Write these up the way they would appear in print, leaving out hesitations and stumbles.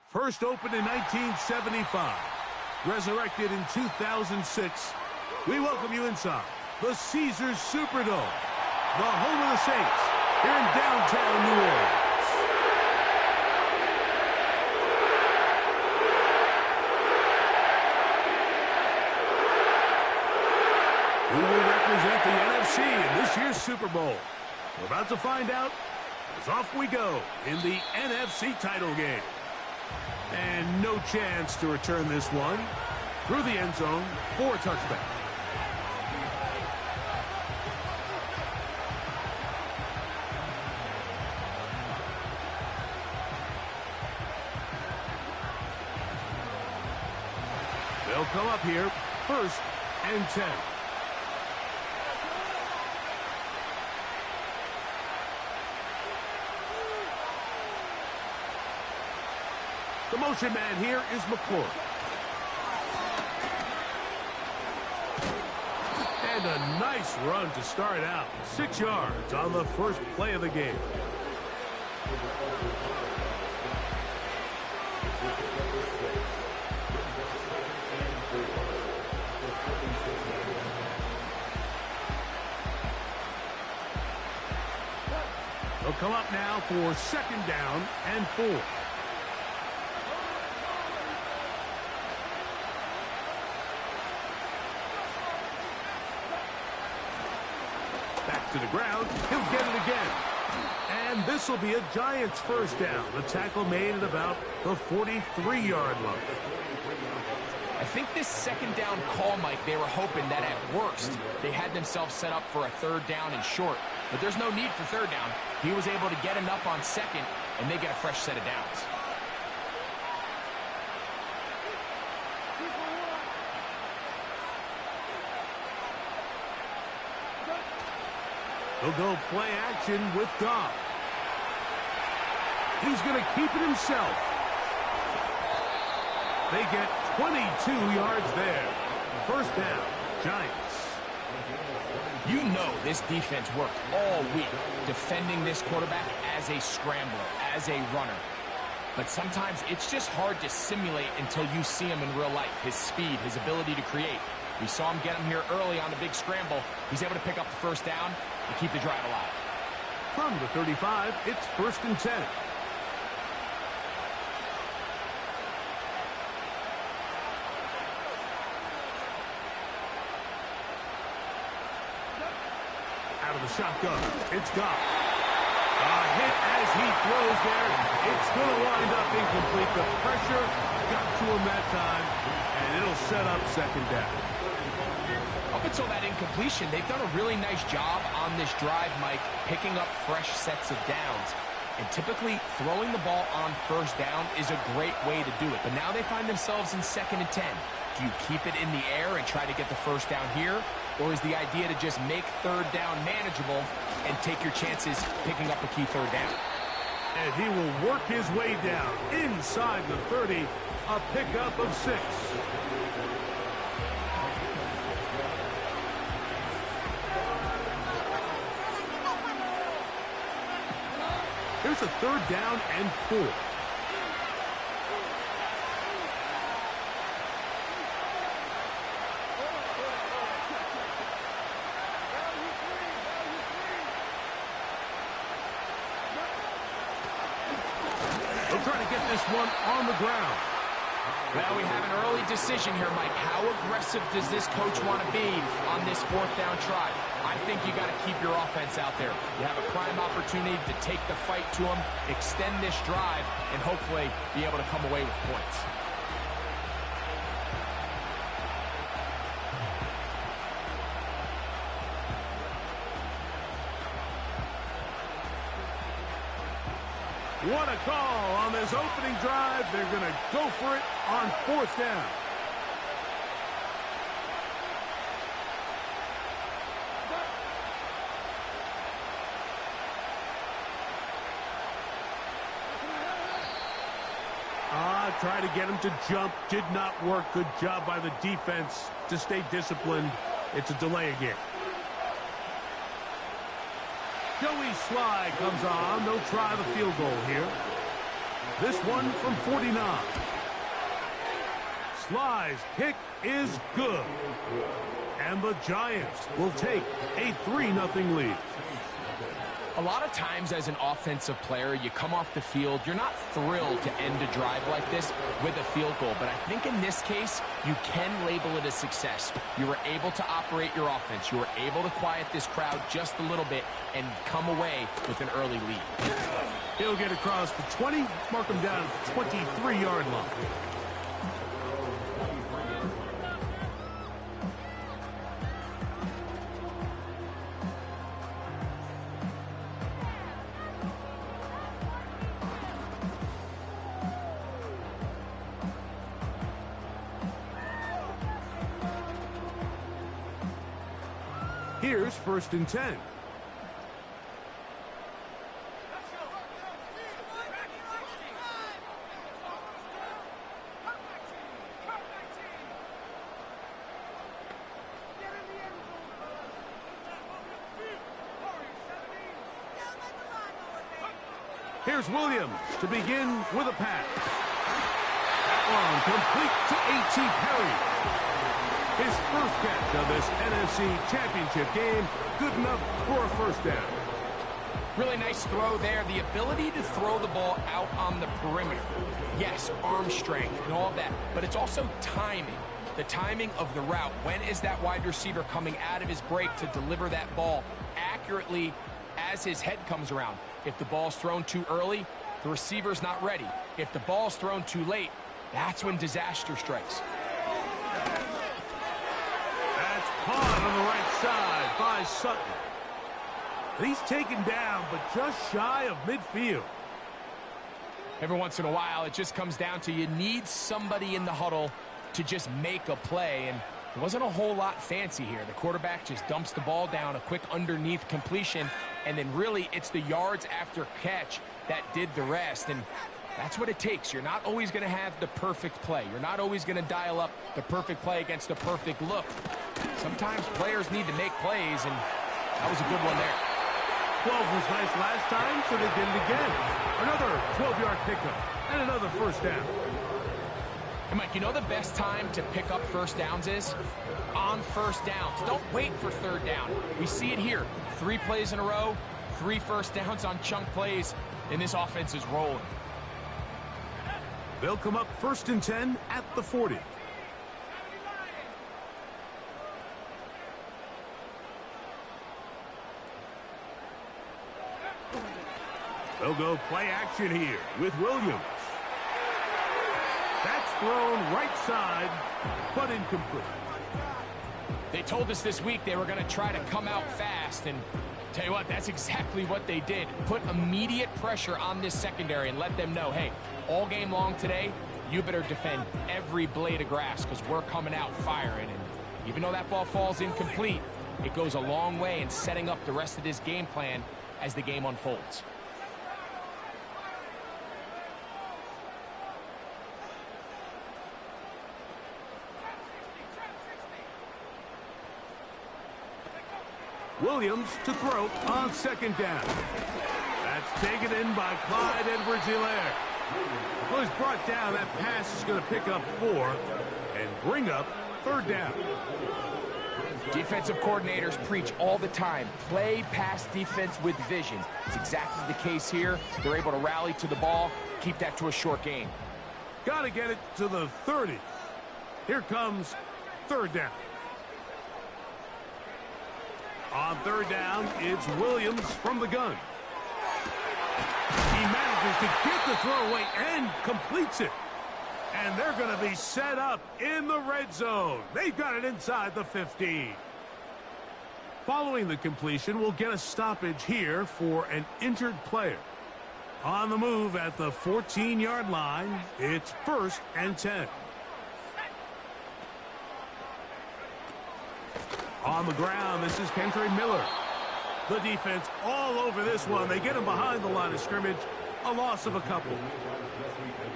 First opened in 1975, resurrected in 2006, we welcome you inside the Caesars Superdome, the home of the Saints, here in downtown New Orleans. Who will represent the NFC in this year's Super Bowl? We're about to find out, as off we go in the NFC title game. And no chance to return this one through the end zone for a touchback. They'll come up here, 1st and 10. The motion man here is McClure. And a nice run to start out. 6 yards on the first play of the game. They'll come up now for 2nd down and 4. Back to the ground. He'll get it again. And this will be a Giants 1st down. The tackle made at about the 43-yard line. I think this 2nd down call, Mike, they were hoping that at worst they had themselves set up for a 3rd down and short. But there's no need for 3rd down. He was able to get enough on 2nd, and they get a fresh set of downs. He'll go play action with Goff. He's going to keep it himself. They get 22 yards there. 1st down, Giants. You know this defense worked all week defending this quarterback as a scrambler, as a runner. But sometimes it's just hard to simulate until you see him in real life. His speed, his ability to create. We saw him get him here early on the big scramble. He's able to pick up the 1st down and keep the drive alive. From the 35, it's 1st and 10. Out of the shotgun, it's Goff. A hit as he throws there. It's going to wind up incomplete. The pressure got to him that time, and it'll set up 2nd down. Up until that incompletion, they've done a really nice job on this drive, Mike, picking up fresh sets of downs. And typically, throwing the ball on 1st down is a great way to do it. But now they find themselves in 2nd and 10. Do you keep it in the air and try to get the 1st down here? Or is the idea to just make 3rd down manageable and take your chances picking up a key 3rd down? And he will work his way down inside the 30, a pickup of 6. Here's a 3rd down and 4. They'll try to get this one on the ground. Well, we have an early decision here, Mike. How aggressive does this coach want to be on this 4th down try? I think you got to keep your offense out there. You have a prime opportunity to take the fight to them, extend this drive, and hopefully be able to come away with points. What a call on this opening drive. They're going to go for it on 4th down. Try to get him to jump. Did not work. Good job by the defense to stay disciplined. It's a delay again. Joey Sly comes on. They'll try the field goal here. This one from 49. Slice kick is good. And the Giants will take a 3-0 lead. A lot of times as an offensive player, you come off the field, you're not thrilled to end a drive like this with a field goal. But I think in this case, you can label it a success. You were able to operate your offense. You were able to quiet this crowd just a little bit and come away with an early lead. He'll get across the 20, mark him down at the 23-yard line. Here's 1st and 10. Here's Williams to begin with a pass. That one complete to A.T. Perry. His first catch of this NFC Championship game, good enough for a 1st down. Really nice throw there. The ability to throw the ball out on the perimeter. Yes, arm strength and all of that, but it's also timing. The timing of the route. When is that wide receiver coming out of his break to deliver that ball accurately as his head comes around? If the ball's thrown too early, the receiver's not ready. If the ball's thrown too late, that's when disaster strikes. That's caught on the right side by Sutton. He's taken down, but just shy of midfield. Every once in a while, it just comes down to you need somebody in the huddle to just make a play, and it wasn't a whole lot fancy here. The quarterback just dumps the ball down, a quick underneath completion, and then really it's the yards after catch that did the rest, and that's what it takes. You're not always going to have the perfect play. You're not always going to dial up the perfect play against the perfect look. Sometimes players need to make plays, and that was a good one there. 12 was nice last time, so they did it again. Another 12-yard pickup and another 1st down. Hey, Mike, you know the best time to pick up 1st downs is? On 1st downs. Don't wait for 3rd down. We see it here. 3 plays in a row, 3 1st downs on chunk plays, and this offense is rolling. They'll come up 1st and 10 at the 40. They'll go play action here with Williams. That's thrown right side, but incomplete. They told us this week they were going to try to come out fast, and tell you what, that's exactly what they did. Put immediate pressure on this secondary and let them know, hey, all game long today, you better defend every blade of grass because we're coming out firing. And even though that ball falls incomplete, it goes a long way in setting up the rest of this game plan as the game unfolds. Williams to throw on 2nd down. That's taken in by Clyde Edwards-Helaire. Well, he's brought down. That pass is going to pick up 4 and bring up 3rd down. Defensive coordinators preach all the time, play pass defense with vision. It's exactly the case here. They're able to rally to the ball, keep that to a short gain. Got to get it to the 30. Here comes 3rd down. On 3rd down, it's Williams from the gun. He manages to get the throw away and completes it. And they're going to be set up in the red zone. They've got it inside the 15. Following the completion, we'll get a stoppage here for an injured player. On the move at the 14-yard line, it's 1st and 10. On the ground, this is Kendry Miller. The defense all over this one. They get him behind the line of scrimmage. A loss of a couple.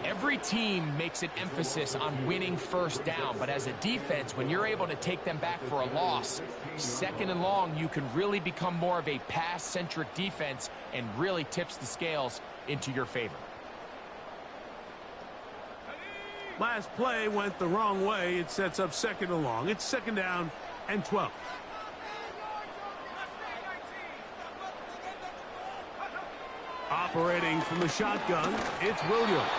Every team makes an emphasis on winning 1st down, but as a defense, when you're able to take them back for a loss, 2nd and long, you can really become more of a pass-centric defense and really tips the scales into your favor. Last play went the wrong way. It sets up 2nd and long. It's 2nd down and 12. Operating from the shotgun, it's Williams.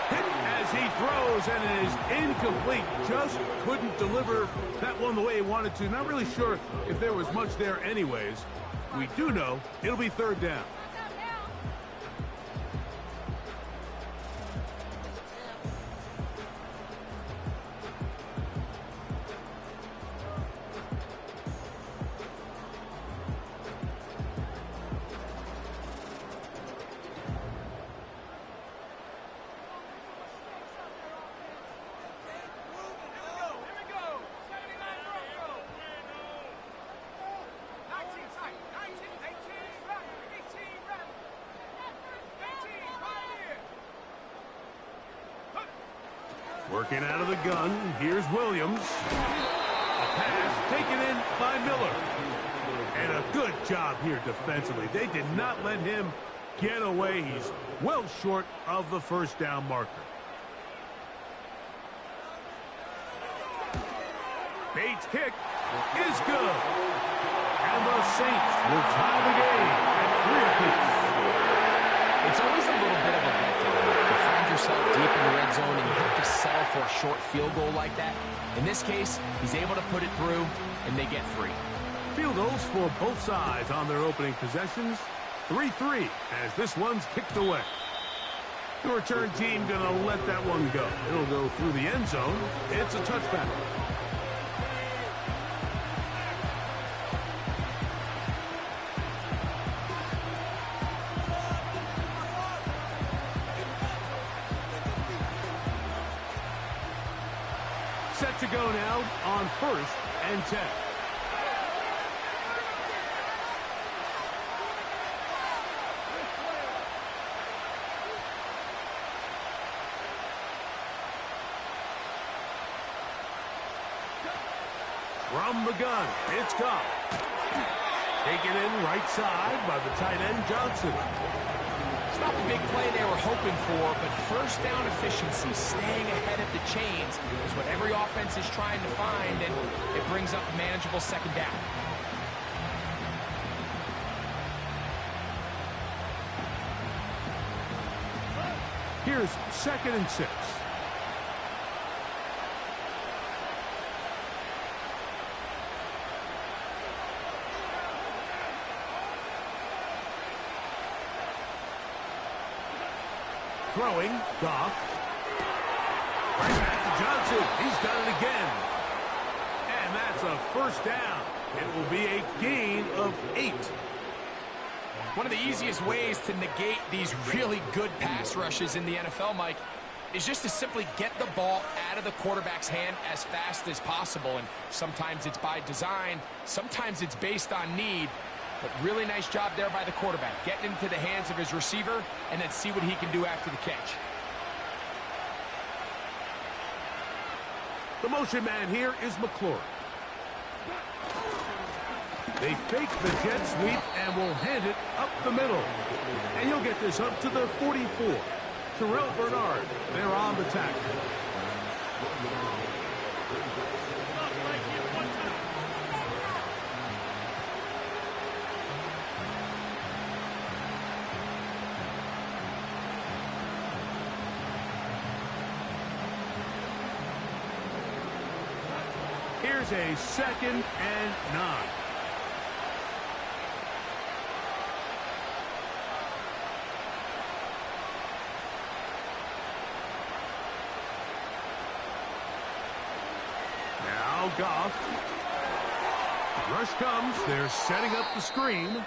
Hit as he throws, and it is incomplete. Just couldn't deliver that one the way he wanted to. Not really sure if there was much there anyways. We do know it'll be 3rd down. Working out of the gun, here's Williams. A pass taken in by Miller. And a good job here defensively. They did not let him get away. He's well short of the 1st down marker. Bates' kick is good. And the Saints will tie the game at 3 apiece. It's always a little bit of a letdown. You find yourself deep in the red zone and you have to settle for a short field goal like that. In this case, he's able to put it through, and they get 3. Field goals for both sides on their opening possessions. 3-3 as this one's kicked away. The return team going to let that one go. It'll go through the end zone. It's a touchback. Set to go now on 1st and 10. From the gun, it's Goff. Taken in right side by the tight end Johnson. It's not the big play they were hoping for, but 1st down efficiency, staying ahead of the chains, is what every offense is trying to find, and it brings up a manageable 2nd down. Here's 2nd and 6. Throwing, Goff. Right back to Johnson. He's done it again. And that's a 1st down. It will be a gain of 8. One of the easiest ways to negate these really good pass rushes in the NFL, Mike, is just to simply get the ball out of the quarterback's hand as fast as possible. And sometimes it's by design, sometimes it's based on need. But really nice job there by the quarterback, getting into the hands of his receiver and then see what he can do after the catch. The motion man here is McLaurin. They fake the jet sweep and will hand it up the middle. And he'll get this up to the 44. Terrell Bernard, they're on the tackle. Here's a 2nd and 9. Now Goff. Rush comes. They're setting up the screen.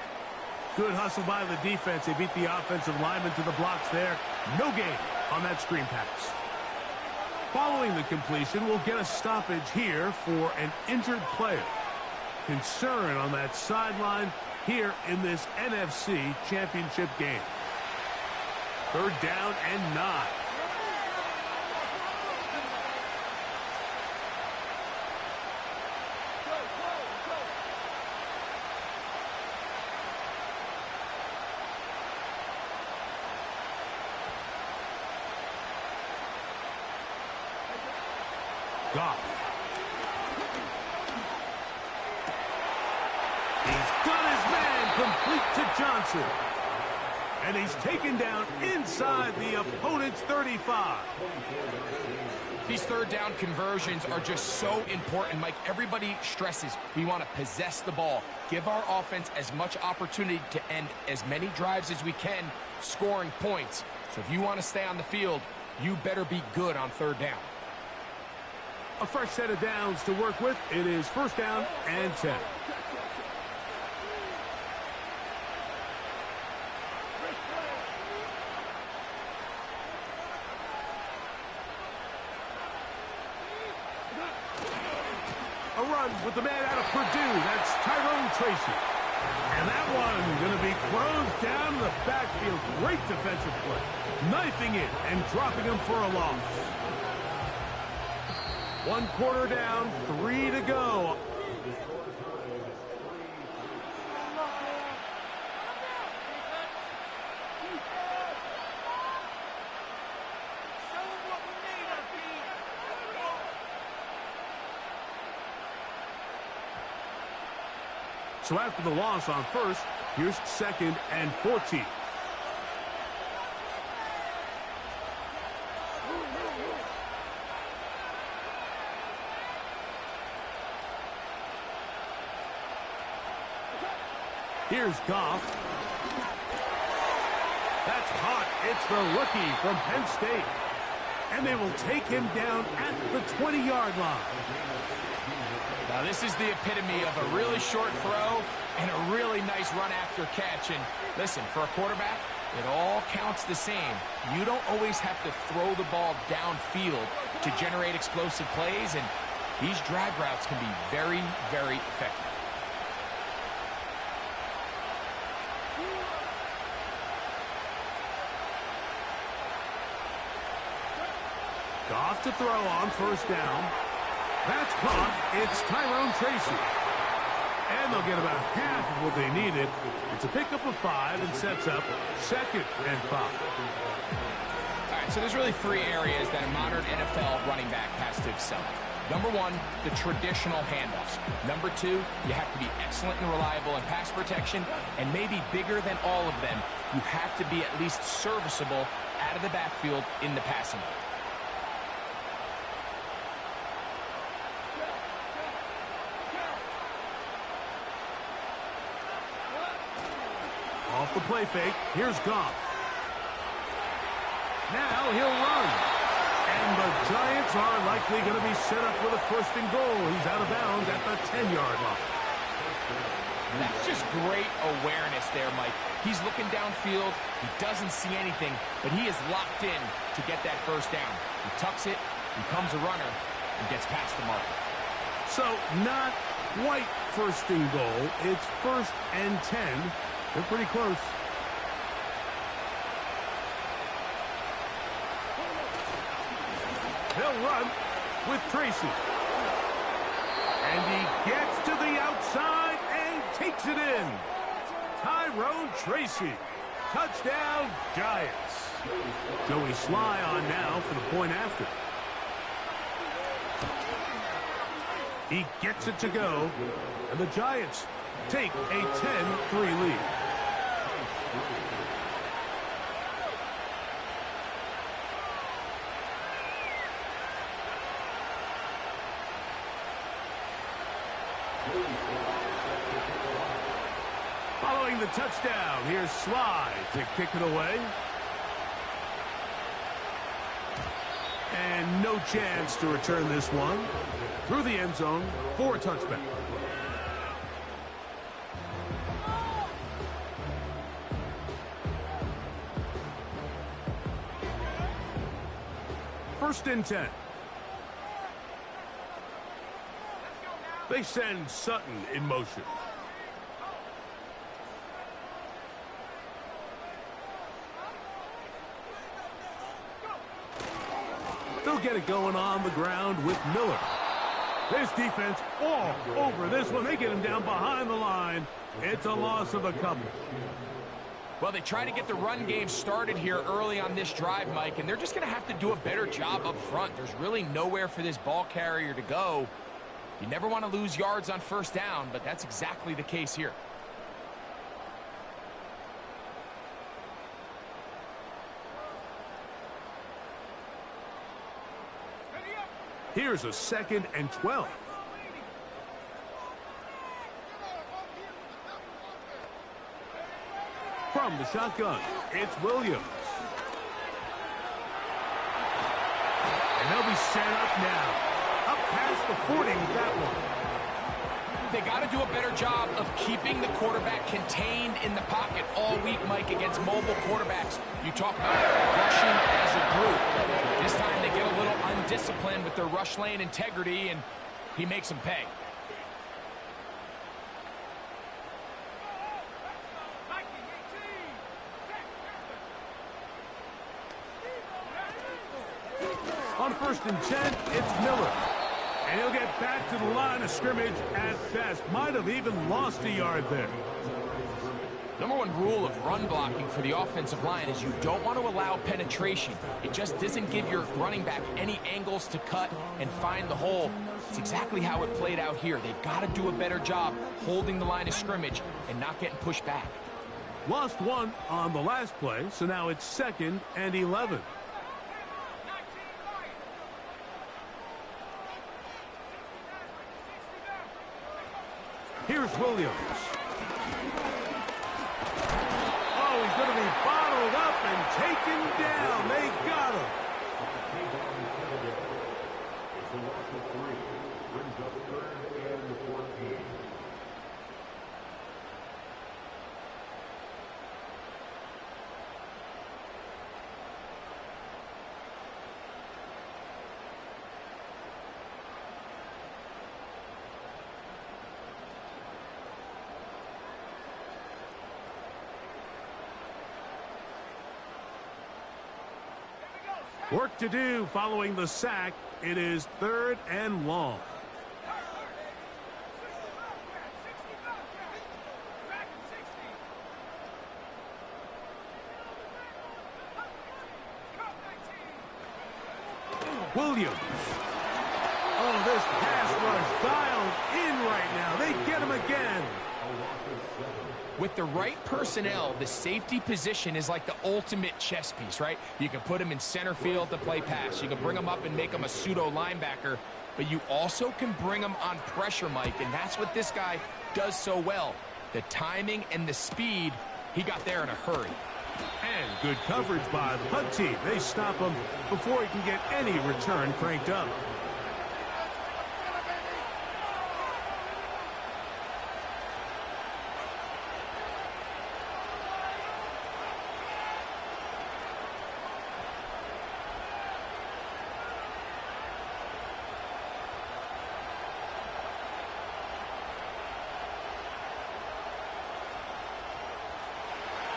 Good hustle by the defense. They beat the offensive lineman to the blocks there. No gain on that screen pass. Following the completion, we'll get a stoppage here for an injured player. Concern on that sideline here in this NFC Championship game. 3rd down and 9. Goff. He's got his man complete to Johnson. And he's taken down inside the opponent's 35. These third down conversions are just so important, Mike. Everybody stresses we want to possess the ball, give our offense as much opportunity to end as many drives as we can, scoring points. So if you want to stay on the field, you better be good on third down. A fresh set of downs to work with. It is first down and 10. A run with the man out of Purdue. That's Tyrone Tracy. And that one going to be closed down the backfield. Great defensive play. Knifing it and dropping him for a loss. 1 quarter down, 3 to go. So after the loss on first, here's 2nd and 14. Here's Goff. That's hot. It's the rookie from Penn State. And they will take him down at the 20-yard line. Now, this is the epitome of a really short throw and a really nice run after catch. And listen, for a quarterback, it all counts the same. You don't always have to throw the ball downfield to generate explosive plays, and these drag routes can be very, very effective. Goff to throw on first down. That's caught. It's Tyrone Tracy. And they'll get about half of what they needed. It's a pickup of 5 and sets up 2nd and 5. All right, so there's really 3 areas that a modern NFL running back has to excel at. Number 1, the traditional handoffs. Number 2, you have to be excellent and reliable in pass protection. And maybe bigger than all of them, you have to be at least serviceable out of the backfield in the passing game. Off the play fake, here's Goff. Now he'll run. And the Giants are likely going to be set up with a 1st and goal. He's out of bounds at the 10-yard line. That's just great awareness there, Mike. He's looking downfield. He doesn't see anything, but he is locked in to get that 1st down. He tucks it, becomes a runner, and gets past the marker. So not quite 1st and goal. It's 1st and 10. They're pretty close. He'll run with Tracy. And he gets to the outside and takes it in. Tyrone Tracy. Touchdown, Giants. Joey Sly on now for the point after. He gets it to go. And the Giants take a 10-3 lead. Following the touchdown, here's Sly to kick it away. And no chance to return this one. Through the end zone for a touchback. First and 10. They send Sutton in motion. They'll get it going on the ground with Miller. This defense all over this one. They get him down behind the line. It's a loss of a couple. Well, they try to get the run game started here early on this drive, Mike, and they're just going to have to do a better job up front. There's really nowhere for this ball carrier to go. You never want to lose yards on first down, but that's exactly the case here. Here's a 2nd and 12. From the shotgun, it's Williams. And they'll be set up now. Up past the 40 with that one. They got to do a better job of keeping the quarterback contained in the pocket all week, Mike, against mobile quarterbacks. You talk about rushing as a group. This time they get a little undisciplined with their rush lane integrity, and he makes them pay. On 1st and 10, it's Miller. And he'll get back to the line of scrimmage at best. Might have even lost a yard there. Number one rule of run blocking for the offensive line is you don't want to allow penetration. It just doesn't give your running back any angles to cut and find the hole. It's exactly how it played out here. They've got to do a better job holding the line of scrimmage and not getting pushed back. Lost one on the last play, so now it's 2nd and 11. Here's Williams. Oh, he's going to be bottled up and taken down. They got him. Work to do following the sack. It is 3rd and long. Williams. Oh, this pass rush dialed in right now. They get him again. With the right personnel, the safety position is like the ultimate chess piece, right? You can put him in center field to play pass. You can bring him up and make him a pseudo linebacker, but you also can bring him on pressure, Mike, and that's what this guy does so well. The timing and the speed, he got there in a hurry. And good coverage by the punt team. They stop him before he can get any return cranked up.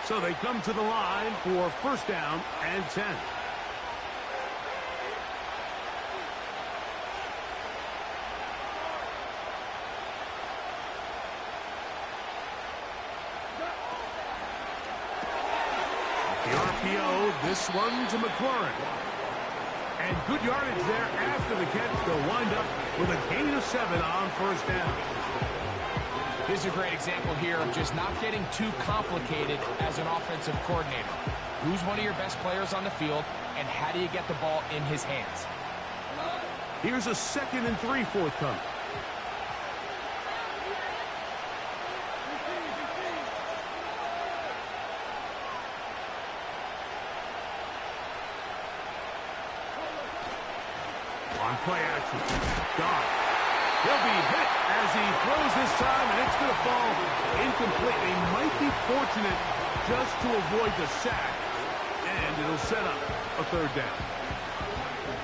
So they come to the line for 1st down and 10. The RPO, this one to McLaurin. And good yardage there after the catch. They'll wind up with a gain of 7 on 1st down. This is a great example here of just not getting too complicated as an offensive coordinator. Who's one of your best players on the field, and how do you get the ball in his hands? Here's a 2nd and 3 forthcoming. On play action. Goff. He'll be hit as he throws this time, and it's going to fall incomplete. He might be fortunate just to avoid the sack, and it'll set up a 3rd down.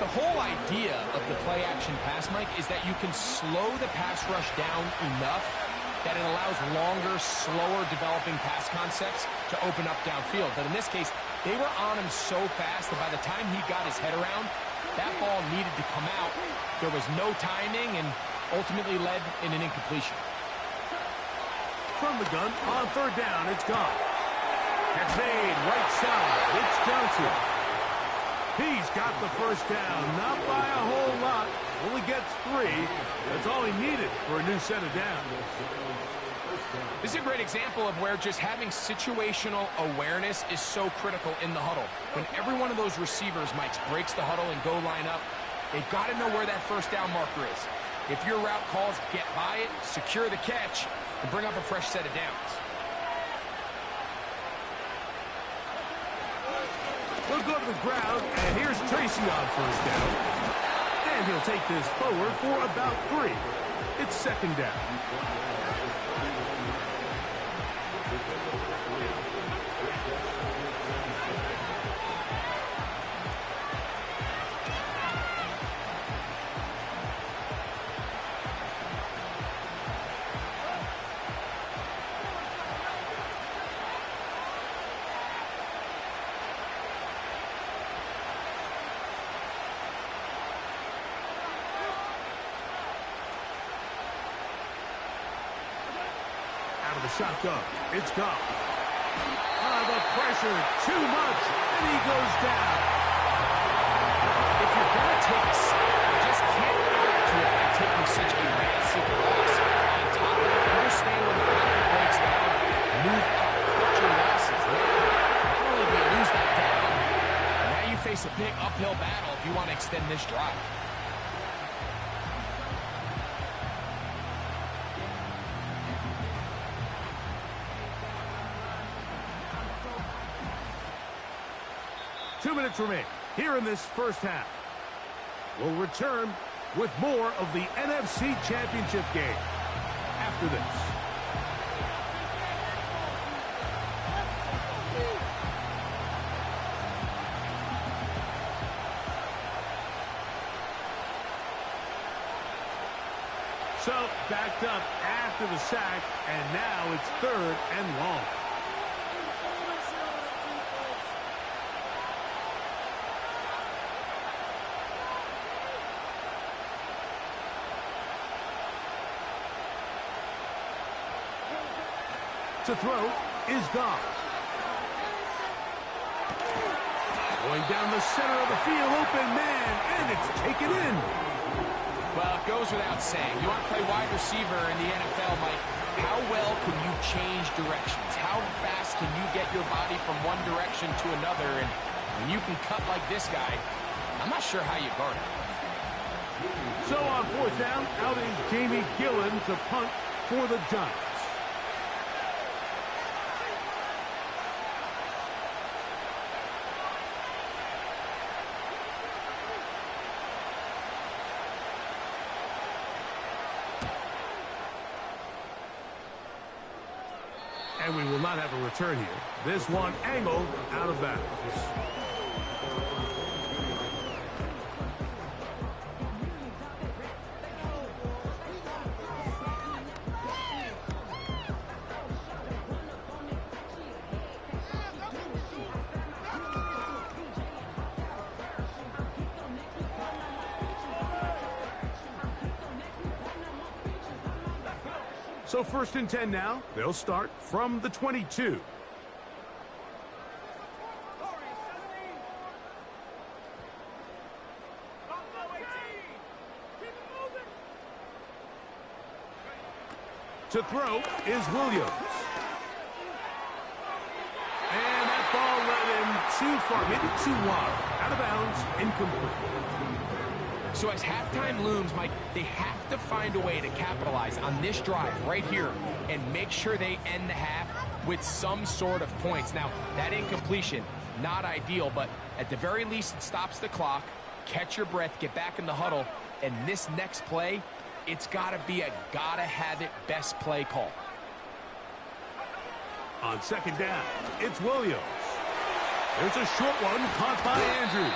The whole idea of the play-action pass, Mike, is that you can slow the pass rush down enough that it allows longer, slower developing pass concepts to open up downfield. But in this case, they were on him so fast that by the time he got his head around, that ball needed to come out. There was no timing, and ultimately led in an incompletion. From the gun, on 3rd down, it's gone. Catch made, right side. It's Johnson. He's got the first down, not by a whole lot. Only gets 3. That's all he needed for a new set of downs. This is a great example of where just having situational awareness is so critical in the huddle. When every one of those receivers, Mike, breaks the huddle and go line up, they've got to know where that first down marker is. If your route calls, get by it, secure the catch, and bring up a fresh set of downs. We'll go to the ground, and here's Tracy on first down. And he'll take this forward for about 3. It's second down. Out of the shotgun, it's gone. The pressure, too much, and he goes down. If you're going to take a sack, you just can't add to it by taking such a massive loss. On top of it, understand when the pocket breaks down, move up, cut your losses. Not only do you lose that down, now you face a big uphill battle if you want to extend this drive. Two minutes remain here in this first half. We'll return with more of the NFC Championship game after this. So, backed up after the sack, and now it's 3rd and long. To throw is Goff. Going down the center of the field, open man, and it's taken in. Well, it goes without saying. You want to play wide receiver in the NFL, Mike, how well can you change directions? How fast can you get your body from one direction to another? And when you can cut like this guy, I'm not sure how you guard it. So on 4th down, out is Jamie Gillen to punt for the Giants. And we will not have a return here. This one angled out of bounds. So 1st and 10 now. They'll start from the 22. To throw is Williams. And that ball led him too far, maybe too wide. Out of bounds, incomplete. So as halftime looms, Mike, they have to find a way to capitalize on this drive right here and make sure they end the half with some sort of points. Now, that incompletion, not ideal, but at the very least, it stops the clock. Catch your breath, get back in the huddle, and this next play, it's got to be a gotta-have-it best play call. On 2nd down, it's Williams. There's a short one caught by Andrews.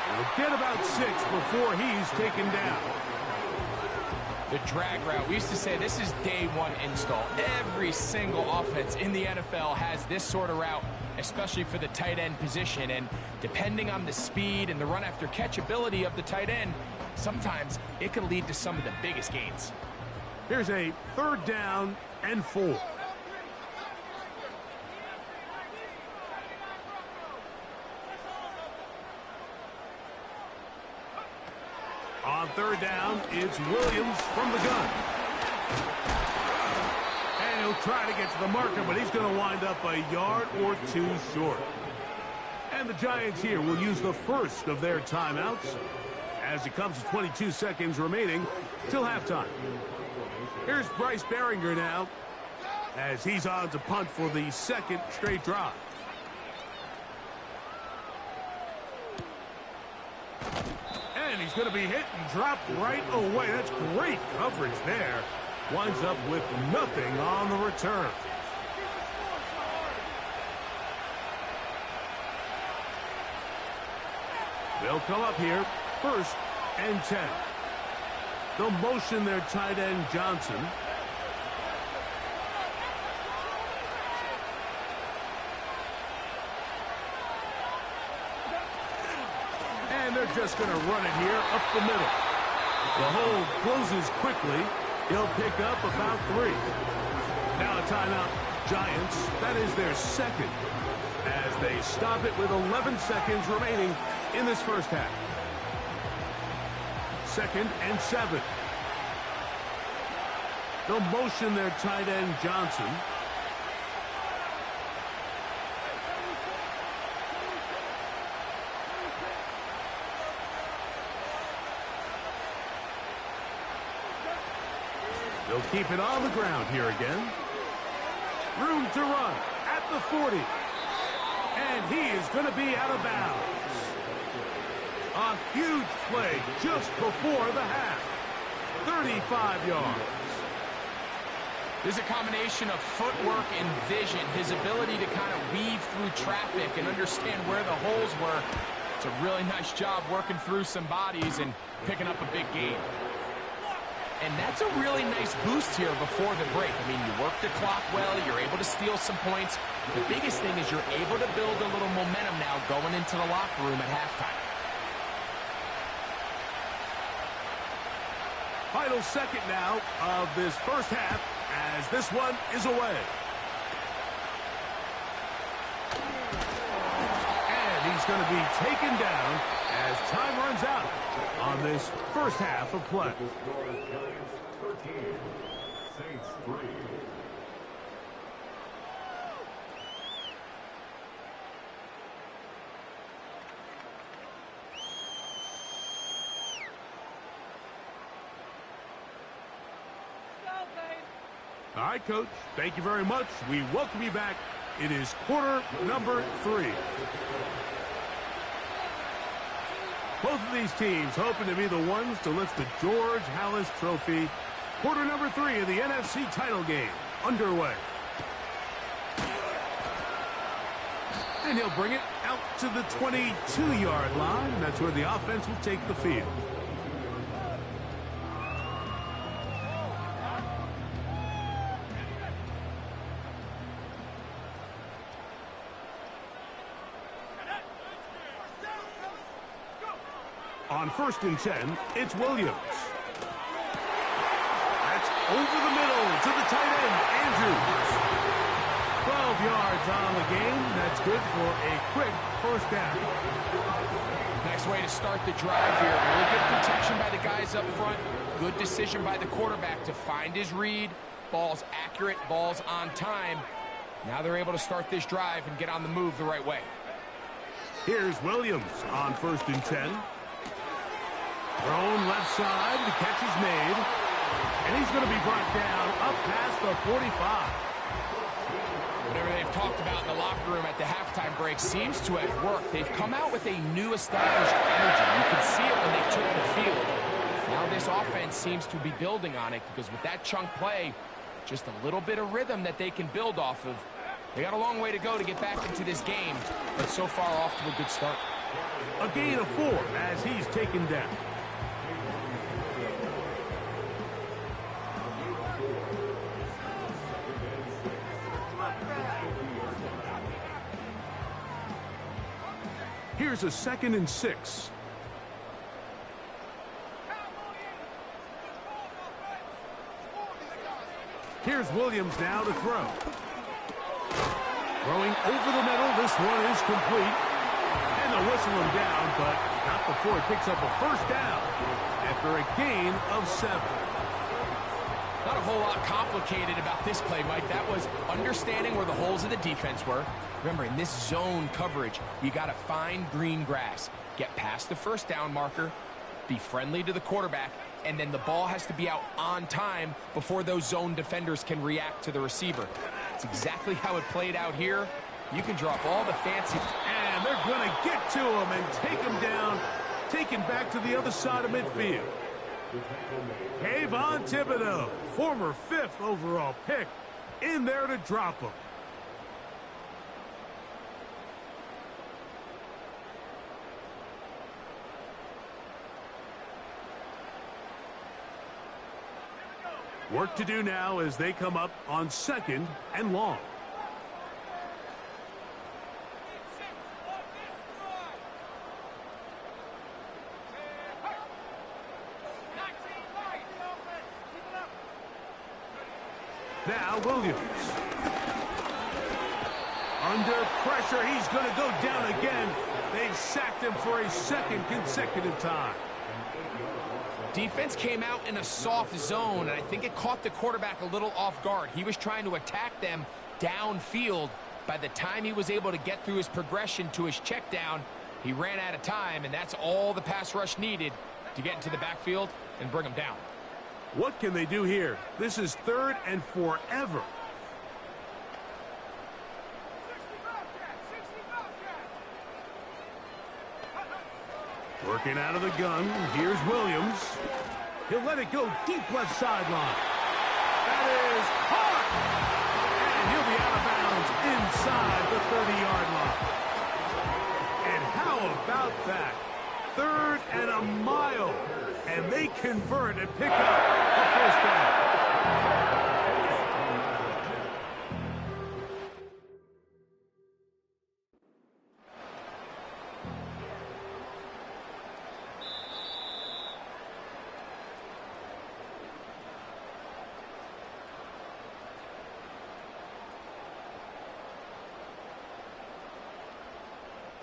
He'll get about 6 before he's taken down. The drag route. We used to say this is day one install. Every single offense in the NFL has this sort of route, especially for the tight end position. And depending on the speed and the run after catch ability of the tight end, sometimes it can lead to some of the biggest gains. Here's a 3rd down and 4. On third down, it's Williams from the gun. And he'll try to get to the marker, but he's going to wind up a yard or two short. And the Giants here will use the first of their timeouts as it comes to 22 seconds remaining till halftime. Here's Bryce Behringer now as he's on to punt for the second straight drive. And he's going to be hit and dropped right away. That's great coverage there. Winds up with nothing on the return. They'll come up here, 1st and 10. They'll motion their tight end Johnson. And they're just going to run it here up the middle. The hole closes quickly. He'll pick up about 3. Now a timeout, Giants. That is their second as they stop it with 11 seconds remaining in this first half. 2nd and 7. They'll motion their tight end Johnson. They'll keep it on the ground here again. Room to run at the 40. And he is going to be out of bounds. A huge play just before the half. 35 yards. There's a combination of footwork and vision. His ability to kind of weave through traffic and understand where the holes were. It's a really nice job working through some bodies and picking up a big gain. And that's a really nice boost here before the break. I mean, you work the clock well, you're able to steal some points. The biggest thing is you're able to build a little momentum now going into the locker room at halftime. Final second now of this first half as this one is away. And he's going to be taken down as time runs out on this first half of play. All right, Coach, thank you very much. We welcome you back. It is quarter number 3. Both of these teams hoping to be the ones to lift the George Halas Trophy. Quarter number 3 of the NFC title game underway. And he'll bring it out to the 22-yard line. That's where the offense will take the field. On 1st and 10, it's Williams. That's over the middle to the tight end, Andrews. 12 yards on the game. That's good for a quick first down. Nice way to start the drive here. Really good protection by the guys up front. Good decision by the quarterback to find his read. Ball's accurate, ball's on time. Now they're able to start this drive and get on the move the right way. Here's Williams on 1st and 10. Thrown left side, the catch is made. And he's going to be brought down up past the 45. Whatever they've talked about in the locker room at the halftime break seems to have worked. They've come out with a new established energy. You could see it when they took the field. Now this offense seems to be building on it because with that chunk play, just a little bit of rhythm that they can build off of. They got a long way to go to get back into this game, but so far off to a good start. A gain of 4 as he's taken down. Here's a 2nd and 6. Here's Williams now to throw. Throwing over the middle. This one is complete. And they'll whistle him down, but not before he picks up a first down after a gain of 7. Not a whole lot complicated about this play, Mike. That was understanding where the holes of the defense were. Remember, in this zone coverage, you got to find green grass, get past the first down marker, be friendly to the quarterback, and then the ball has to be out on time before those zone defenders can react to the receiver. It's exactly how it played out here. You can drop all the fancy... And they're going to get to him and take him down, take him back to the other side of midfield. Kayvon Thibodeau, former 5th overall pick, in there to drop him. Work to do now as they come up on 2nd and long. Now Williams. Under pressure, he's going to go down again. They've sacked him for a 2nd consecutive time. Defense came out in a soft zone, and I think it caught the quarterback a little off guard. He was trying to attack them downfield. By the time he was able to get through his progression to his check down, he ran out of time, and that's all the pass rush needed to get into the backfield and bring him down. What can they do here? This is 3rd and forever. Working out of the gun. Here's Williams. He'll let it go deep left sideline. That is hard. And he'll be out of bounds inside the 30-yard line. And how about that? 3rd and a mile. And they convert and pick up the first down.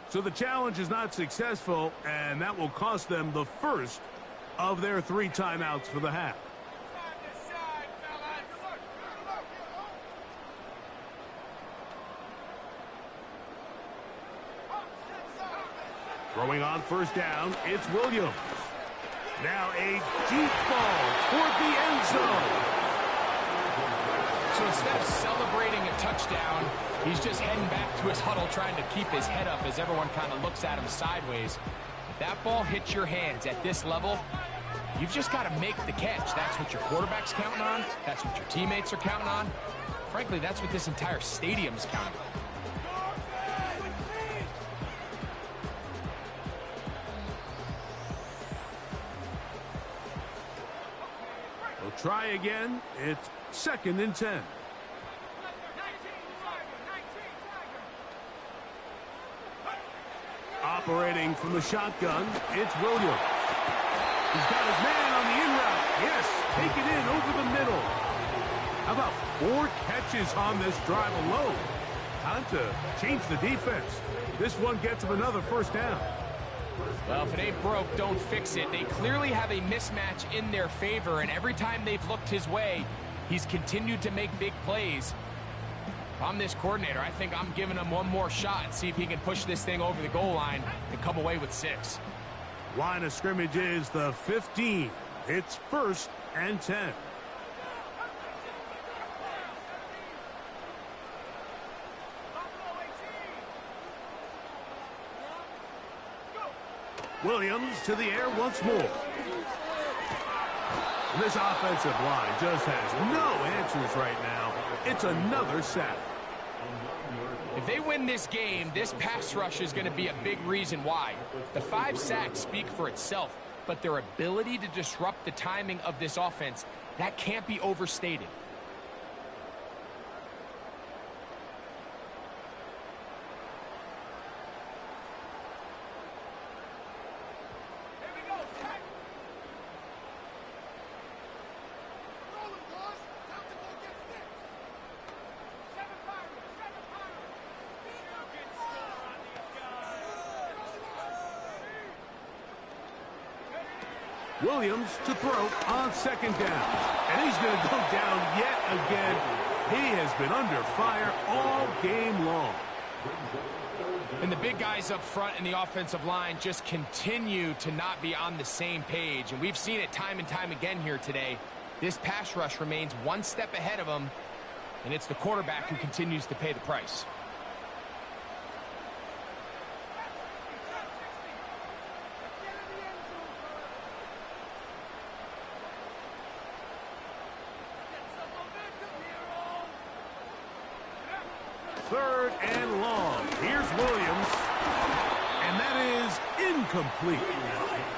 So the challenge is not successful, and that will cost them the first of their 3 timeouts for the half. Throwing on first down, it's Williams. Now a deep ball toward the end zone. So instead of celebrating a touchdown, he's just heading back to his huddle trying to keep his head up as everyone kind of looks at him sideways. If that ball hits your hands at this level, you've just got to make the catch. That's what your quarterback's counting on. That's what your teammates are counting on. Frankly, that's what this entire stadium's counting on. They'll try again. It's 2nd and 10. Operating from the shotgun, it's Williams. He's got his man on the in route. Yes, take it in over the middle. How about 4 catches on this drive alone? Time to change the defense. This one gets him another first down. Well, if it ain't broke, don't fix it. They clearly have a mismatch in their favor, and every time they've looked his way, he's continued to make big plays. If I'm this coordinator, I think I'm giving him one more shot and see if he can push this thing over the goal line and come away with 6. Line of scrimmage is the 15. It's 1st and 10. Williams to the air once more. And this offensive line just has no answers right now. It's another sack. If they win this game, this pass rush is going to be a big reason why. The 5 sacks speak for itself, but their ability to disrupt the timing of this offense, that can't be overstated. Williams to throw on second down. And he's going to go down yet again. He has been under fire all game long. And the big guys up front in the offensive line just continue to not be on the same page. And we've seen it time and time again here today. This pass rush remains one step ahead of them, and it's the quarterback who continues to pay the price. Third and long. Here's Williams. And that is incomplete.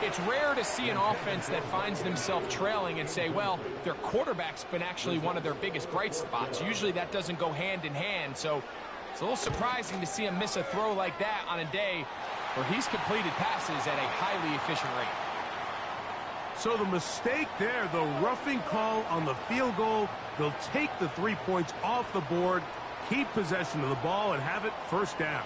It's rare to see an offense that finds themselves trailing and say, well, their quarterback's been actually one of their biggest bright spots. Usually that doesn't go hand in hand, so it's a little surprising to see him miss a throw like that on a day where he's completed passes at a highly efficient rate. So the mistake there, the roughing call on the field goal, they'll take the 3 points off the board, keep possession of the ball, and have it first down.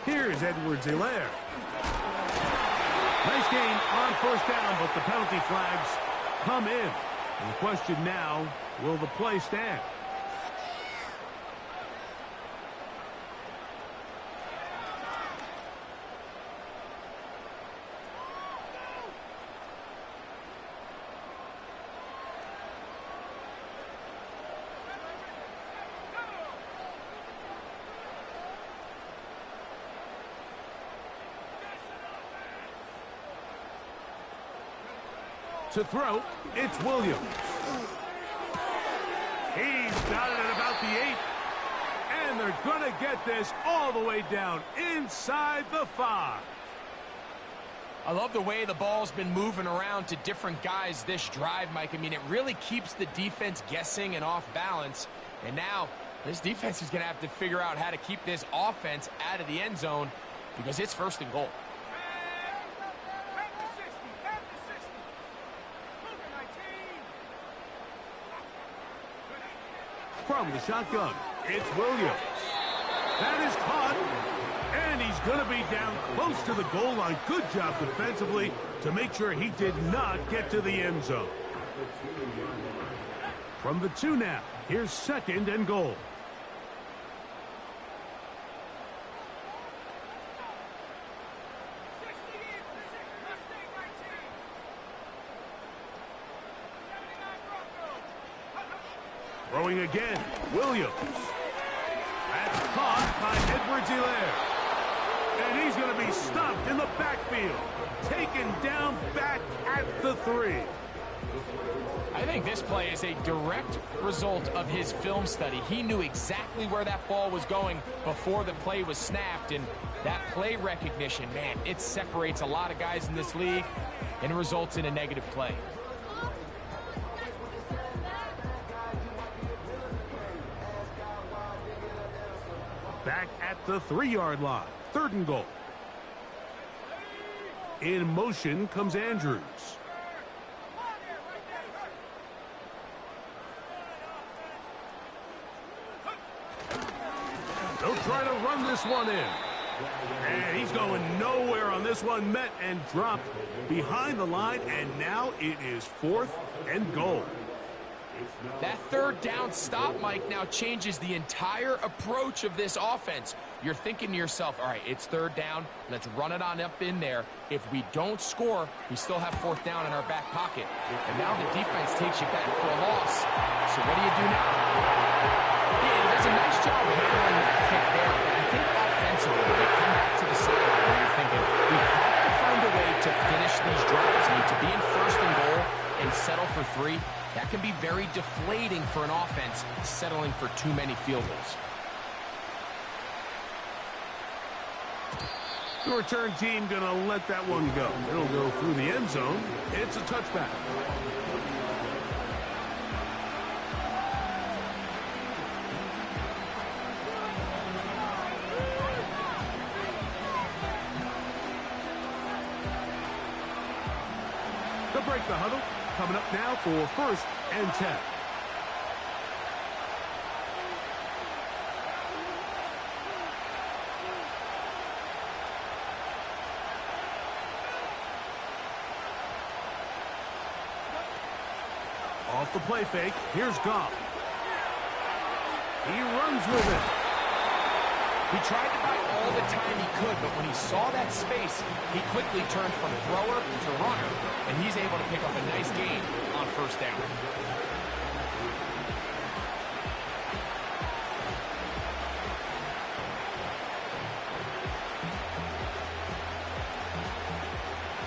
Here's Edwards-Helaire. Nice gain on first down, but the penalty flags come in. And the question now, will the play stand? To throw, it's Williams. He's got it at about the 8. And they're going to get this all the way down inside the 5. I love the way the ball's been moving around to different guys this drive, Mike. I mean, it really keeps the defense guessing and off balance. And now this defense is going to have to figure out how to keep this offense out of the end zone because it's first and goal. From the shotgun, it's Williams. That is caught, and he's going to be down close to the goal line. Good job defensively to make sure he did not get to the end zone. From the 2 now, here's second and goal. Throwing again, Williams. That's caught by Edwards-Helaire. And he's going to be stopped in the backfield. Taken down back at the 3. I think this play is a direct result of his film study. He knew exactly where that ball was going before the play was snapped. And that play recognition, man, it separates a lot of guys in this league and results in a negative play. Back at the 3-yard line. Third and goal. In motion comes Andrews. They'll try to run this one in. And he's going nowhere on this one. Met and dropped behind the line. And now it is 4th and goal. That third down stop, Mike, now changes the entire approach of this offense. You're thinking to yourself, all right, it's third down. Let's run it on up in there. If we don't score, we still have 4th down in our back pocket. And now the defense takes you back for a loss. So what do you do now? Yeah, he does a nice job of handling that kick there. But I think offensively, they come back to the sideline and you're thinking, we have to find a way to finish these drives. I mean, to be in first and goal and settle for 3, that can be very deflating for an offense settling for too many field goals. The return team going to let that one go. It'll go through the end zone. It's a touchback. To break the huddle, coming up now for 1st and 10. Off the play fake, here's Goff. He runs with it. He tried to buy all the time he could, but when he saw that space, he quickly turned from thrower to runner, and he's able to pick up a nice gain on 1st down.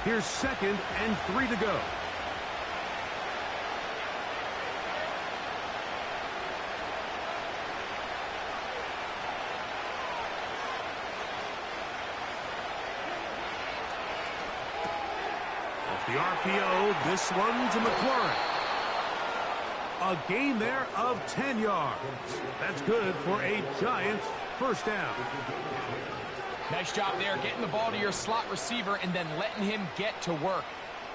Here's 2nd and 3 to go. The RPO, this one to McLaurin. A gain there of 10 yards. That's good for a Giants 1st down. Nice job there, getting the ball to your slot receiver and then letting him get to work.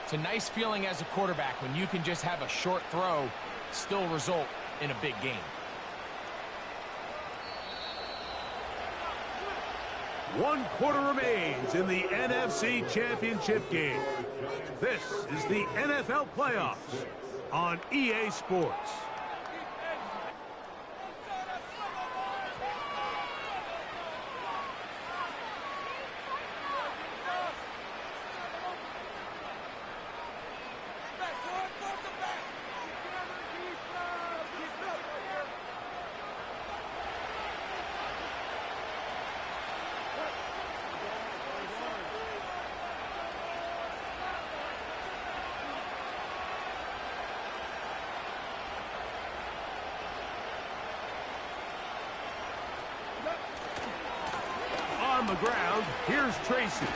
It's a nice feeling as a quarterback when you can just have a short throw, still result in a big gain. One quarter remains in the NFC Championship game. This is the NFL playoffs on EA Sports. On the ground, here's Tracy.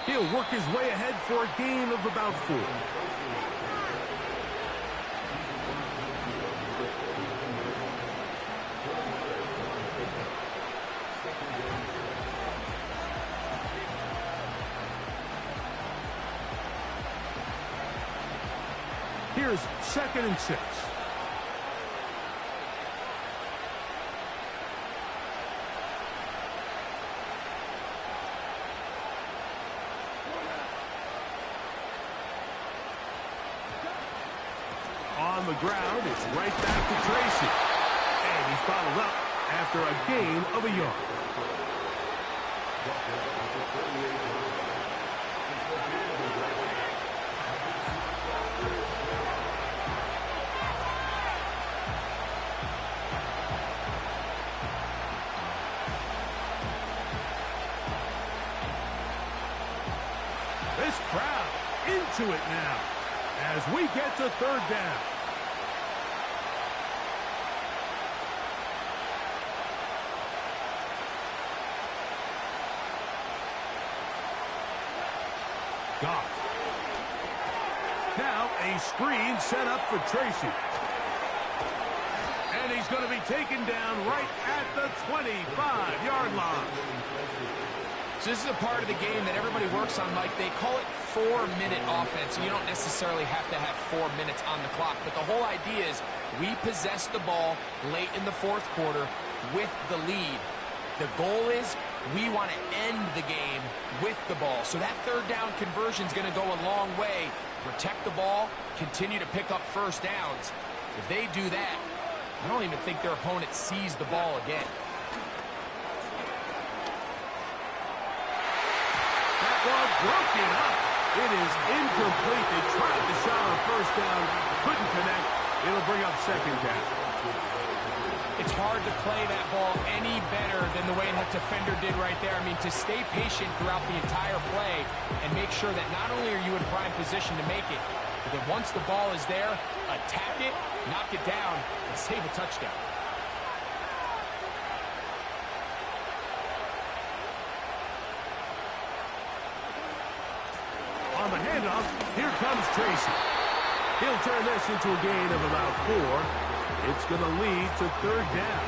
He'll work his way ahead for a gain of about 4. Here's 2nd and 6. On the ground, it's right back to Tracy. And he's bottled up after a gain of a yard. This crowd into it now as we get to 3rd down. Goff. Now a screen set up for Tracy. And he's going to be taken down right at the 25-yard line. So this is a part of the game that everybody works on, Mike. They call it 4-minute offense. You don't necessarily have to have 4 minutes on the clock. But the whole idea is we possess the ball late in the 4th quarter with the lead. The goal is we want to end the game with the ball. So that 3rd down conversion is going to go a long way. Protect the ball, continue to pick up 1st downs. If they do that, I don't even think their opponent sees the ball again. That ball broken up. It is incomplete. They tried the shot on 1st down, couldn't connect. It'll bring up 2nd down. It's hard to play that ball any better than the way that defender did right there. I mean, to stay patient throughout the entire play and make sure that not only are you in prime position to make it, but that once the ball is there, attack it, knock it down, and save a touchdown. On the handoff, here comes Tracy. He'll turn this into a gain of about 4. It's going to lead to 3rd down.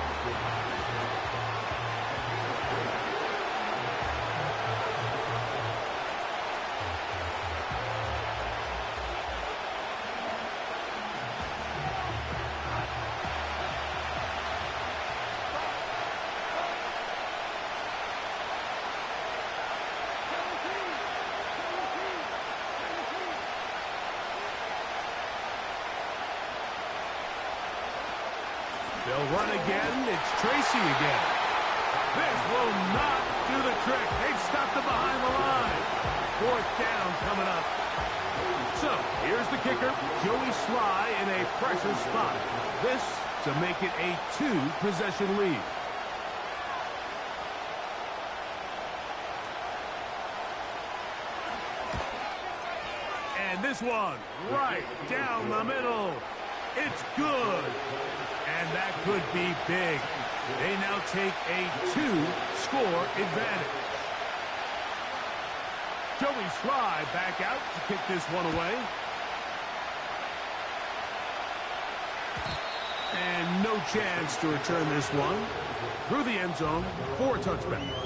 They'll run again. It's Tracy again. This will not do the trick. They've stopped it behind the line. Fourth down coming up. So, here's the kicker, Joey Sly in a pressure spot. This to make it a 2-possession lead. And this one, right down the middle. It's good. And that could be big. They now take a 2-score advantage. Joey Sly back out to kick this one away. And no chance to return this one. Through the end zone for a touchback.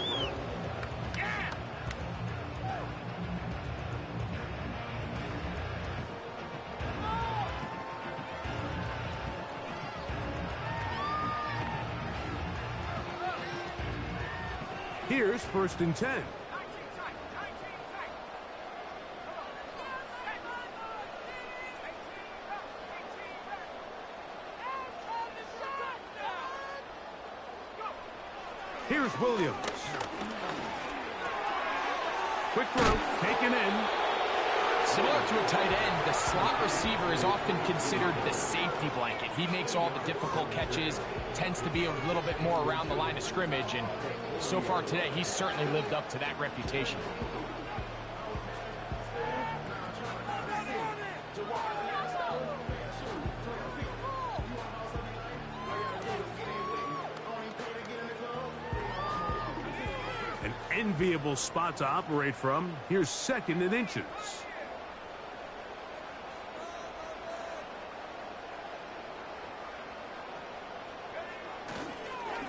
Here's 1st and 10. Here's Williams. Quick throw, taken in. Similar to a tight end, the slot receiver is often considered the safety blanket. He makes all the difficult catches, tends to be a little bit more around the line of scrimmage, and so far today, he's certainly lived up to that reputation. An enviable spot to operate from. Here's 2nd and inches.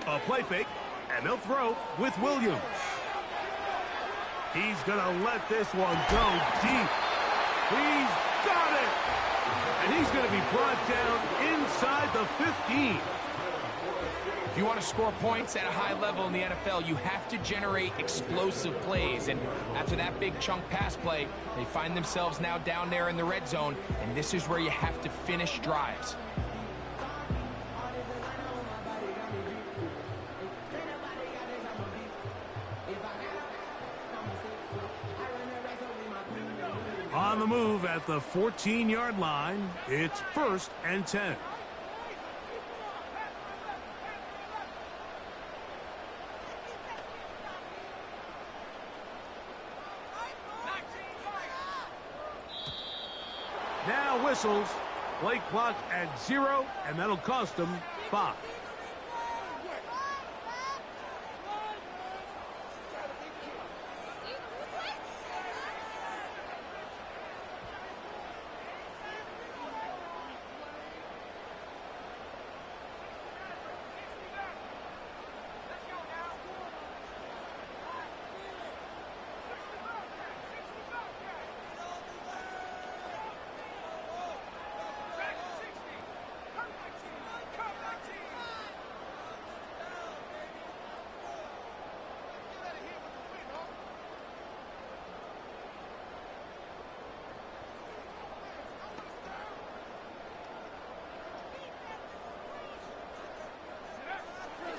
A play fake, and they'll throw with Williams. He's going to let this one go deep. He's got it! And he's going to be brought down inside the 15. If you want to score points at a high level in the NFL, you have to generate explosive plays. And after that big chunk pass play, they find themselves now down there in the red zone, and this is where you have to finish drives. On the move at the 14-yard line, it's 1st and 10. Now whistles. Play clock at 0, and that'll cost them 5.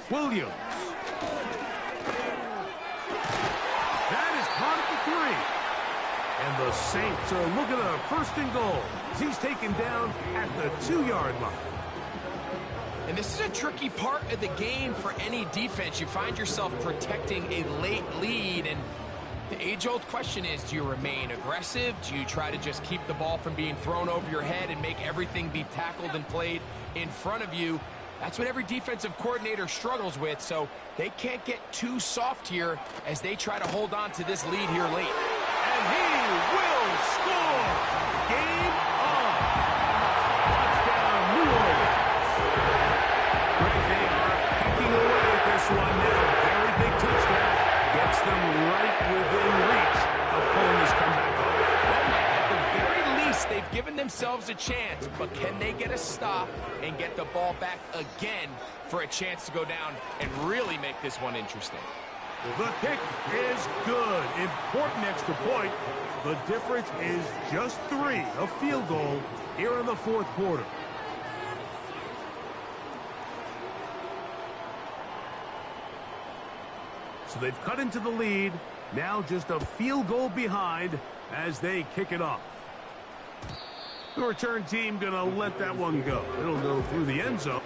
Williams. That is caught at the 3. And the Saints are looking at a 1st and goal as he's taken down at the 2-yard line. And this is a tricky part of the game for any defense. You find yourself protecting a late lead, and the age-old question is, do you remain aggressive? Do you try to just keep the ball from being thrown over your head and make everything be tackled and played in front of you? That's what every defensive coordinator struggles with, so they can't get too soft here as they try to hold on to this lead here late. And he will score! Game on! Touchdown, New Orleans! Great, they are picking away at this one now. Very big touchdown. Gets them right within reach of pulling this comeback off. At the very least, they've given themselves a chance, but can they get a stop and get the ball back again for a chance to go down and really make this one interesting? The kick is good. Important extra point. The difference is just 3, a field goal here in the 4th quarter. So they've cut into the lead. Now just a field goal behind as they kick it off. The return team going to let that one go. It'll go through the end zone.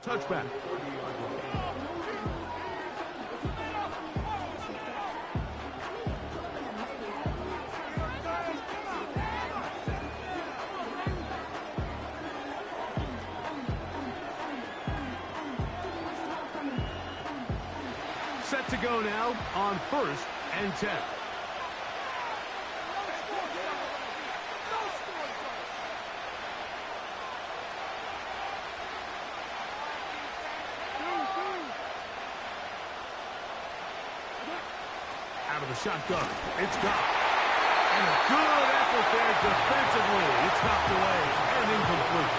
Touchback. Set to go now on 1st and 10. Out of the shotgun. It's gone. And a good effort there defensively. It's knocked away and incomplete.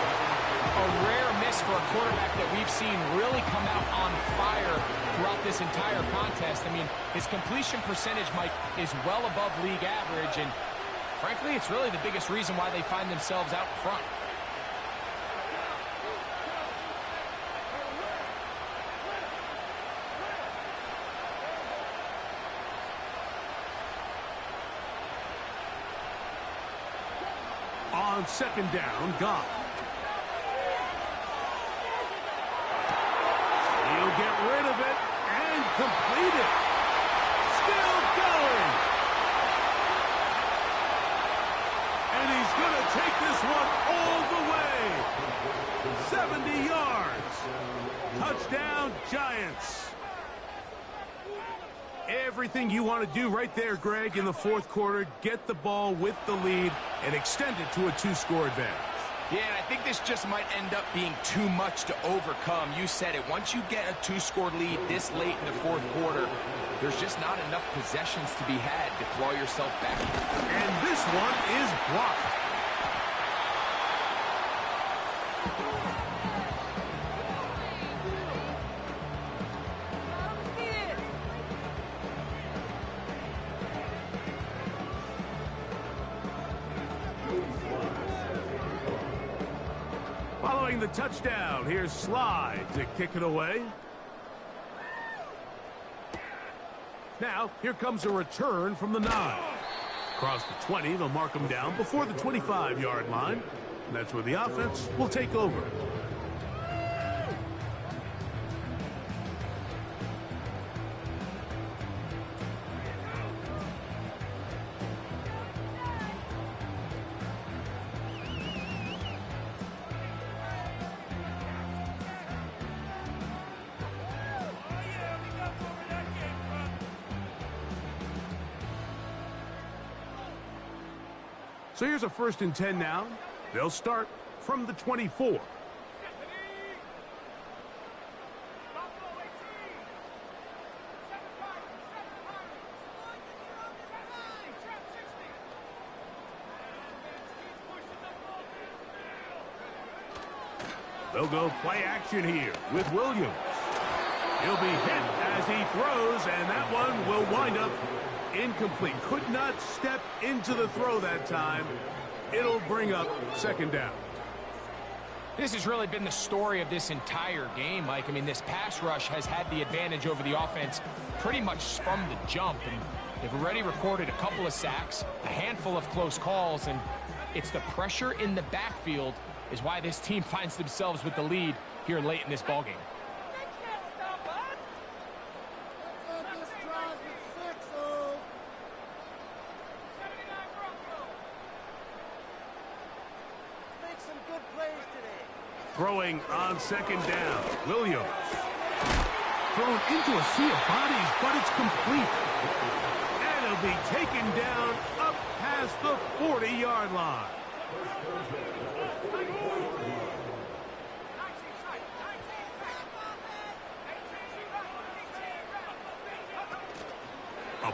A rare miss for a quarterback that we've seen really come out on fire throughout this entire contest. I mean, his completion percentage, Mike, is well above league average, and frankly, it's really the biggest reason why they find themselves out front. On 2nd down, Goff. He'll get rid of it and complete it. Still going. And he's going to take this one all the way. 70 yards. Touchdown, Giants. Everything you want to do right there, Greg, in the 4th quarter. Get the ball with the lead and extend it to a 2-score advantage. Yeah, and I think this just might end up being too much to overcome. You said it. Once you get a 2-score lead this late in the 4th quarter, there's just not enough possessions to be had to claw yourself back. And this one is blocked. Following the touchdown, here's Slide to kick it away. Now, here comes a return from the 9. Across the 20, they'll mark him down before the 25-yard line. And that's where the offense will take over. So here's a 1st and 10 now. They'll start from the 24. They'll go play action here with Williams. He'll be hit as he throws, and that one will wind up incomplete. Could not step into the throw that time. It'll bring up 2nd down. This has really been the story of this entire game, Mike. I mean, this pass rush has had the advantage over the offense pretty much from the jump. And they've already recorded a couple of sacks, a handful of close calls, and it's the pressure in the backfield is why this team finds themselves with the lead here late in this ballgame. Throwing on 2nd down, Williams. Thrown into a sea of bodies, but it's complete. And it'll be taken down up past the 40-yard line.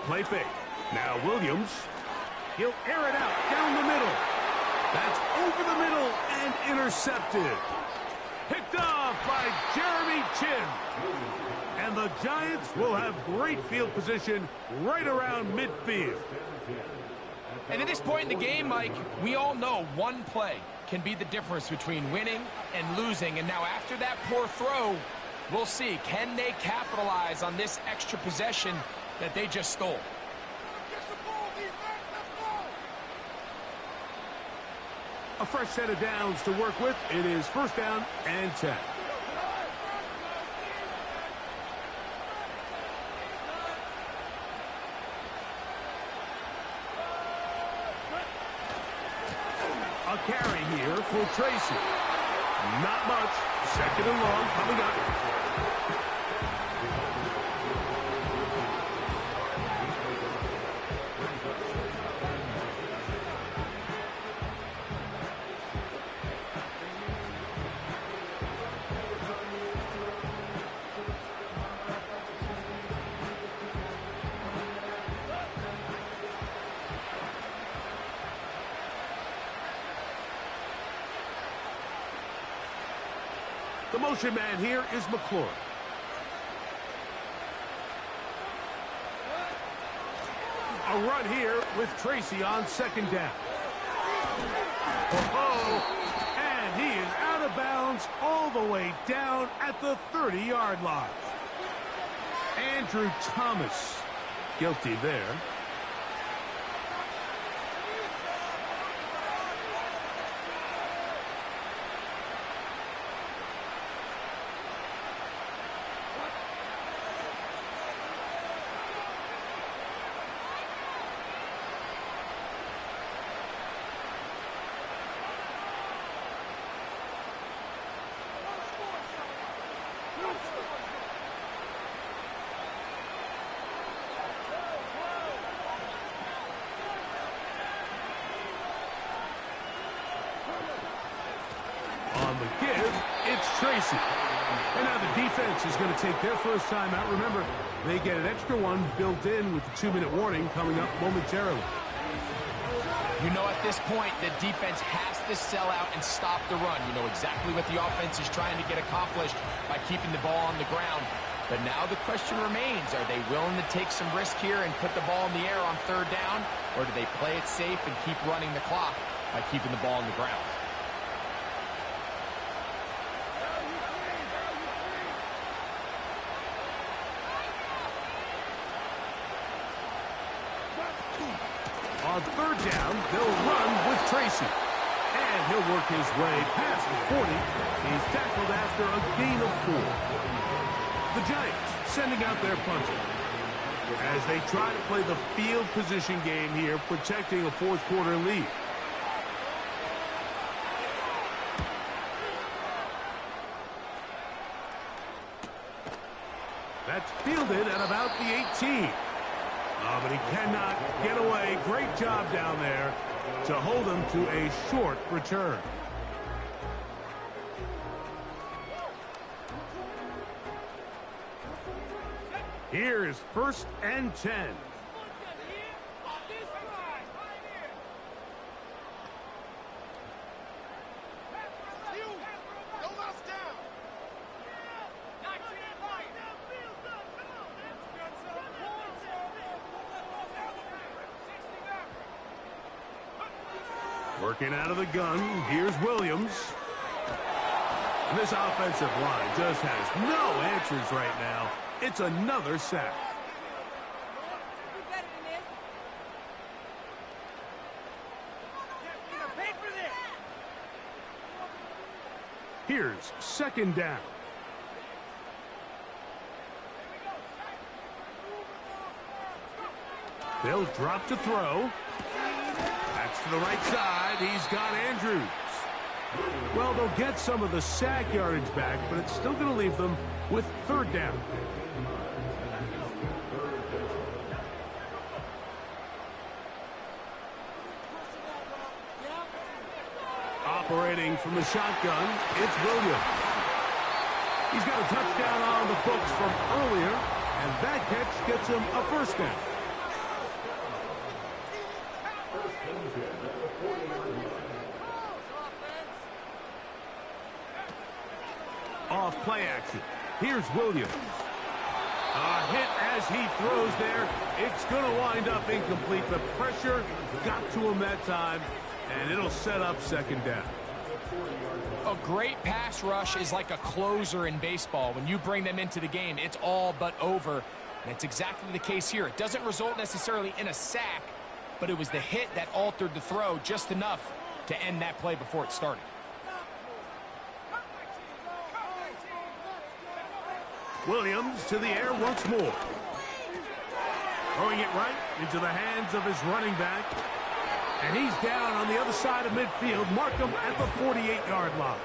play fake. Now Williams. He'll air it out down the middle. That's over the middle and intercepted. Picked off by Jeremy Chin. And the Giants will have great field position right around midfield. And at this point in the game, Mike, we all know one play can be the difference between winning and losing. And now after that poor throw, we'll see, can they capitalize on this extra possession that they just stole? A fresh set of downs to work with. It is first down and 10. A carry here for Tracy. Not much. Second and long coming up. The motion man here is McClure. A run here with Tracy on second down. Oh, and he is out of bounds all the way down at the 30-yard line. Andrew Thomas guilty there. On the give, it's Tracy. And now the defense is going to take their first time out. Remember, they get an extra one built in with the 2-minute warning coming up momentarily. You know, at this point, the defense has to sell out and stop the run. You know exactly what the offense is trying to get accomplished by keeping the ball on the ground. But now the question remains, are they willing to take some risk here and put the ball in the air on third down? Or do they play it safe and keep running the clock by keeping the ball on the ground? On third down, they'll run with Tracy. And he'll work his way past the 40. He's tackled after a gain of 4. The Giants sending out their punter as they try to play the field position game here, protecting a fourth quarter lead. That's fielded at about the 18. Oh, but he cannot get away. Great job down there to hold him to a short return. Here is first and 10. Working out of the gun, here's Williams. And this offensive line just has no answers right now. It's another sack. Here's second down. They'll drop to throw. That's to the right side. He's got Andrews. Well, they'll get some of the sack yardage back, but it's still going to leave them with third down. Operating from the shotgun, it's Williams. He's got a touchdown on the books from earlier, and that catch gets him a first down. off play action. Here's Williams. A hit as he throws there. It's going to wind up incomplete. The pressure got to him that time, and it'll set up second down. A great pass rush is like a closer in baseball. When you bring them into the game, it's all but over. And it's exactly the case here. It doesn't result necessarily in a sack, but it was the hit that altered the throw just enough to end that play before it started. Williams to the air once more. Throwing it right into the hands of his running back. And he's down on the other side of midfield. Mark him at the 48-yard line.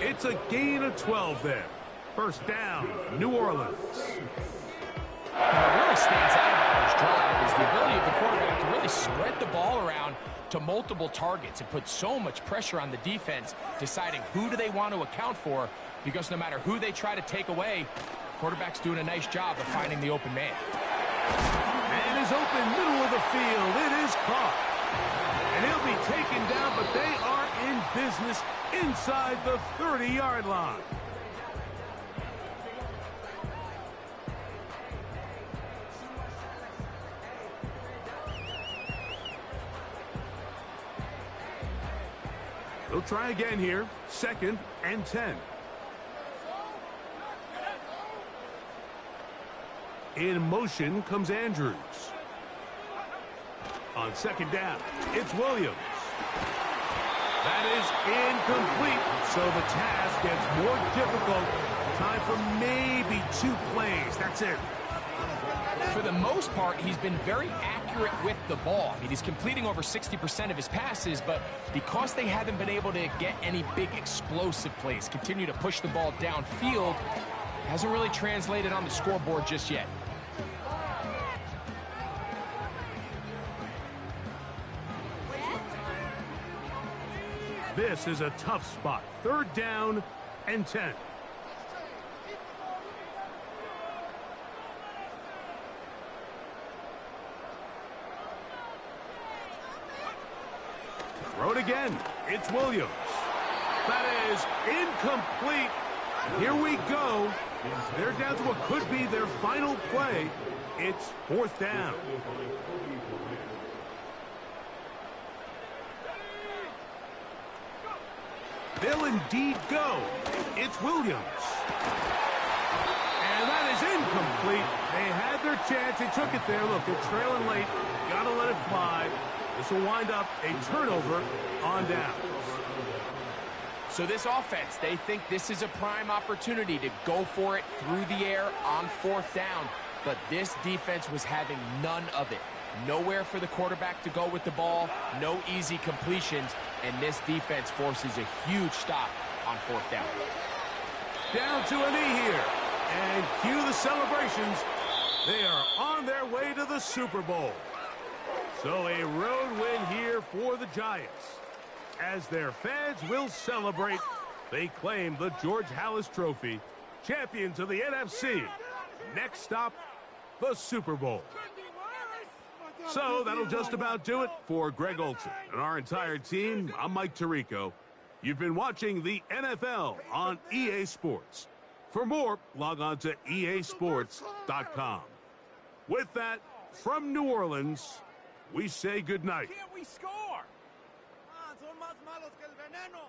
It's a gain of 12 there. First down, New Orleans. And what really stands out about this drive is the ability of the quarterback to really spread the ball around to multiple targets and put so much pressure on the defense, deciding who do they want to account for, because no matter who they try to take away, quarterback's doing a nice job of finding the open man. And is open middle of the field. It is caught. And he'll be taken down, but they are in business inside the 30-yard line. They'll try again here. 2nd and 10. In motion comes Andrews. On 2nd down, it's Williams. That is incomplete, so the task gets more difficult. Time for maybe 2 plays. That's it. For the most part, he's been very accurate with the ball. I mean, he's completing over 60% of his passes, but because they haven't been able to get any big explosive plays, continue to push the ball downfield, hasn't really translated on the scoreboard just yet. This is a tough spot. 3rd down and 10. Throw it again. It's Williams. That is incomplete. Here we go. They're down to what could be their final play. It's 4th down. They'll indeed go. It's Williams. And that is incomplete. They had their chance. They took it there. Look, they're trailing late. Got to let it fly. This will wind up a turnover on downs. So this offense, they think this is a prime opportunity to go for it through the air on 4th down. But this defense was having none of it. Nowhere for the quarterback to go with the ball, no easy completions, and this defense forces a huge stop on 4th down. Down to a knee here, and cue the celebrations. They are on their way to the Super Bowl. So a road win here for the Giants. As their fans will celebrate, they claim the George Halas Trophy, champions of the NFC. Next stop, the Super Bowl. So that'll just about do it for Greg Olson and our entire team. I'm Mike Tirico. You've been watching the NFL on EA Sports. For more, log on to easports.com. With that, from New Orleans, we say goodnight. Can't we score? Son más malos que el veneno.